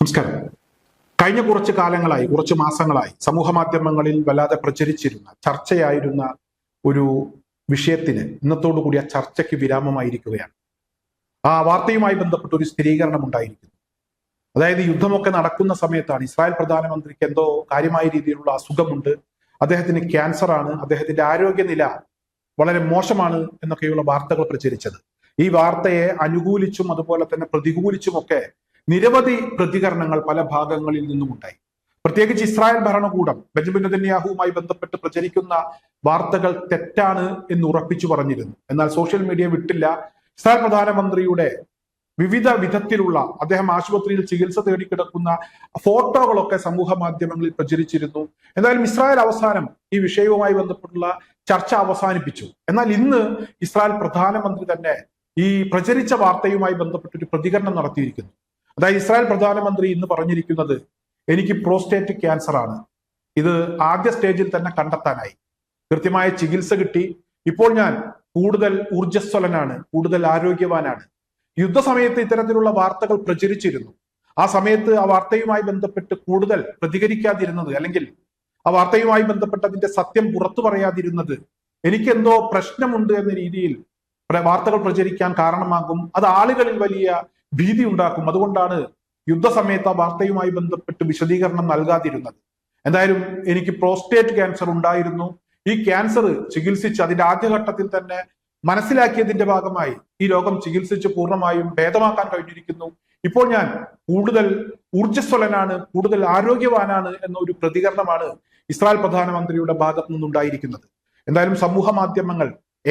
നമസ്കാരം. കഴിഞ്ഞ കുറച്ച് കാലങ്ങളായി, കുറച്ച് മാസങ്ങളായി സമൂഹ മാധ്യമങ്ങളിൽ വല്ലാതെ പ്രചരിച്ചിരുന്ന ചർച്ചയായിരുന്ന ഒരു വിഷയത്തിന് ഇന്നത്തോടു കൂടി ആ ചർച്ചയ്ക്ക് വിരാമമായിരിക്കുകയാണ്. ആ വാർത്തയുമായി ബന്ധപ്പെട്ട ഒരു സ്ഥിരീകരണം ഉണ്ടായിരിക്കുന്നു. അതായത് യുദ്ധമൊക്കെ നടക്കുന്ന സമയത്താണ് ഇസ്രായേൽ പ്രധാനമന്ത്രിക്ക് എന്തോ കാര്യമായ രീതിയിലുള്ള അസുഖമുണ്ട്, അദ്ദേഹത്തിന് ക്യാൻസർ ആണ്, അദ്ദേഹത്തിന്റെ ആരോഗ്യനില വളരെ മോശമാണ് എന്നൊക്കെയുള്ള വാർത്തകൾ പ്രചരിച്ചത്. ഈ വാർത്തയെ അനുകൂലിച്ചും അതുപോലെ തന്നെ പ്രതികൂലിച്ചുമൊക്കെ നിരവധി പ്രതികരണങ്ങൾ പല ഭാഗങ്ങളിൽ നിന്നും ഉണ്ടായി. പ്രത്യേകിച്ച് ഇസ്രായേൽ ഭരണകൂടം ബെഞ്ചമിൻ നെതന്യാഹുവുമായി ബന്ധപ്പെട്ട് പ്രചരിക്കുന്ന വാർത്തകൾ തെറ്റാണ് എന്ന് ഉറപ്പിച്ചു പറഞ്ഞിരുന്നു. എന്നാൽ സോഷ്യൽ മീഡിയ വിട്ടില്ല. ഇസ്രായേൽ പ്രധാനമന്ത്രിയുടെ വിവിധ വിധത്തിലുള്ള അദ്ദേഹം ആശുപത്രിയിൽ ചികിത്സ തേടിക്കിടക്കുന്ന ഫോട്ടോകളൊക്കെ സമൂഹ മാധ്യമങ്ങളിൽ പ്രചരിച്ചിരുന്നു. എന്തായാലും ഇസ്രായേൽ അവസാനം ഈ വിഷയവുമായി ബന്ധപ്പെട്ടുള്ള ചർച്ച അവസാനിപ്പിച്ചു. എന്നാൽ ഇന്ന് ഇസ്രായേൽ പ്രധാനമന്ത്രി തന്നെ ഈ പ്രചരിച്ച വാർത്തയുമായി ബന്ധപ്പെട്ടൊരു പ്രതികരണം നടത്തിയിരിക്കുന്നു. അതായത് ഇസ്രായേൽ പ്രധാനമന്ത്രി ഇന്ന് പറഞ്ഞിരിക്കുന്നത്, എനിക്ക് പ്രോസ്റ്റേറ്റ് ക്യാൻസർ ആണ്, ഇത് ആദ്യ സ്റ്റേജിൽ തന്നെ കണ്ടെത്താനായി, കൃത്യമായ ചികിത്സ കിട്ടി, ഇപ്പോൾ ഞാൻ കൂടുതൽ ഊർജ്ജസ്വലനാണ്, കൂടുതൽ ആരോഗ്യവാനാണ്. യുദ്ധസമയത്ത് ഇത്തരത്തിലുള്ള വാർത്തകൾ പ്രചരിച്ചിരുന്നു. ആ സമയത്ത് ആ വാർത്തയുമായി ബന്ധപ്പെട്ട് കൂടുതൽ പ്രതികരിക്കാതിരുന്നത്, അല്ലെങ്കിൽ ആ വാർത്തയുമായി ബന്ധപ്പെട്ട് അതിന്റെ സത്യം പുറത്തു പറയാതിരുന്നത് എനിക്കെന്തോ പ്രശ്നമുണ്ട് എന്ന രീതിയിൽ വാർത്തകൾ പ്രചരിക്കാൻ കാരണമാകും. അത് ആളുകളിൽ വലിയ ഭീതി ഉണ്ടാക്കും. അതുകൊണ്ടാണ് യുദ്ധസമയത്ത് ആ വാർത്തയുമായി ബന്ധപ്പെട്ട് വിശദീകരണം നൽകാതിരുന്നത്. എന്തായാലും എനിക്ക് പ്രോസ്റ്റേറ്റ് ക്യാൻസർ ഉണ്ടായിരുന്നു. ഈ ക്യാൻസർ ചികിത്സിച്ച് അതിന്റെ ആദ്യഘട്ടത്തിൽ തന്നെ മനസ്സിലാക്കിയതിന്റെ ഭാഗമായി ഈ രോഗം ചികിത്സിച്ച് പൂർണ്ണമായും ഭേദമാക്കാൻ കഴിഞ്ഞിരിക്കുന്നു. ഇപ്പോൾ ഞാൻ കൂടുതൽ ഊർജ്ജസ്വലനാണ്, കൂടുതൽ ആരോഗ്യവാനാണ് എന്ന ഒരു പ്രതികരണമാണ് ഇസ്രായേൽ പ്രധാനമന്ത്രിയുടെ ഭാഗത്തു നിന്നുണ്ടായിരിക്കുന്നത്. എന്തായാലും സമൂഹ മാധ്യമങ്ങൾ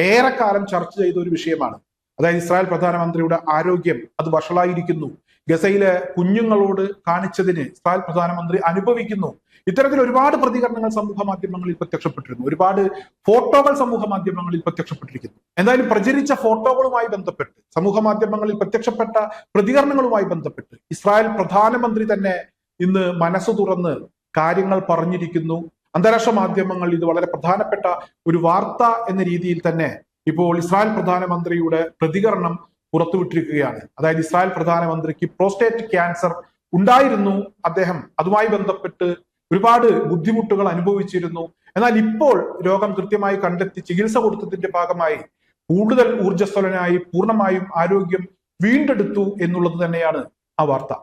ഏറെക്കാലം ചർച്ച ചെയ്ത ഒരു വിഷയമാണ്. അതായത് ഇസ്രായേൽ പ്രധാനമന്ത്രിയുടെ ആരോഗ്യം അത് വഷളായിരിക്കുന്നു, ഗസയിലെ കുഞ്ഞുങ്ങളോട് കാണിച്ചതിന് ഇസ്രായേൽ പ്രധാനമന്ത്രി അനുഭവിക്കുന്നു. ഇത്തരത്തിൽ ഒരുപാട് പ്രതികരണങ്ങൾ സമൂഹ മാധ്യമങ്ങളിൽ പ്രത്യക്ഷപ്പെട്ടിരുന്നു. ഒരുപാട് ഫോട്ടോകൾ സമൂഹ മാധ്യമങ്ങളിൽ പ്രത്യക്ഷപ്പെട്ടിരിക്കുന്നു. എന്തായാലും പ്രചരിച്ച ഫോട്ടോകളുമായി ബന്ധപ്പെട്ട്, സമൂഹ മാധ്യമങ്ങളിൽ പ്രത്യക്ഷപ്പെട്ട പ്രതികരണങ്ങളുമായി ബന്ധപ്പെട്ട് ഇസ്രായേൽ പ്രധാനമന്ത്രി തന്നെ ഇന്ന് മനസ്സ് തുറന്ന് കാര്യങ്ങൾ പറഞ്ഞിരിക്കുന്നു. അന്താരാഷ്ട്ര മാധ്യമങ്ങൾ ഇത് വളരെ പ്രധാനപ്പെട്ട ഒരു വാർത്ത എന്ന രീതിയിൽ തന്നെ ഇപ്പോൾ ഇസ്രായേൽ പ്രധാനമന്ത്രിയുടെ പ്രതികരണം പുറത്തുവിട്ടിരിക്കുകയാണ്. അതായത് ഇസ്രായേൽ പ്രധാനമന്ത്രിക്ക് പ്രോസ്റ്റേറ്റ് ക്യാൻസർ ഉണ്ടായിരുന്നു, അദ്ദേഹം അതുമായി ബന്ധപ്പെട്ട് ഒരുപാട് ബുദ്ധിമുട്ടുകൾ അനുഭവിച്ചിരുന്നു. എന്നാൽ ഇപ്പോൾ രോഗം കൃത്യമായി കണ്ടെത്തി ചികിത്സ കൊടുത്തതിന്റെ ഭാഗമായി കൂടുതൽ ഊർജ്ജസ്വലനായി പൂർണ്ണമായും ആരോഗ്യം വീണ്ടെടുത്തു എന്നുള്ളത് തന്നെയാണ് ആ വാർത്ത.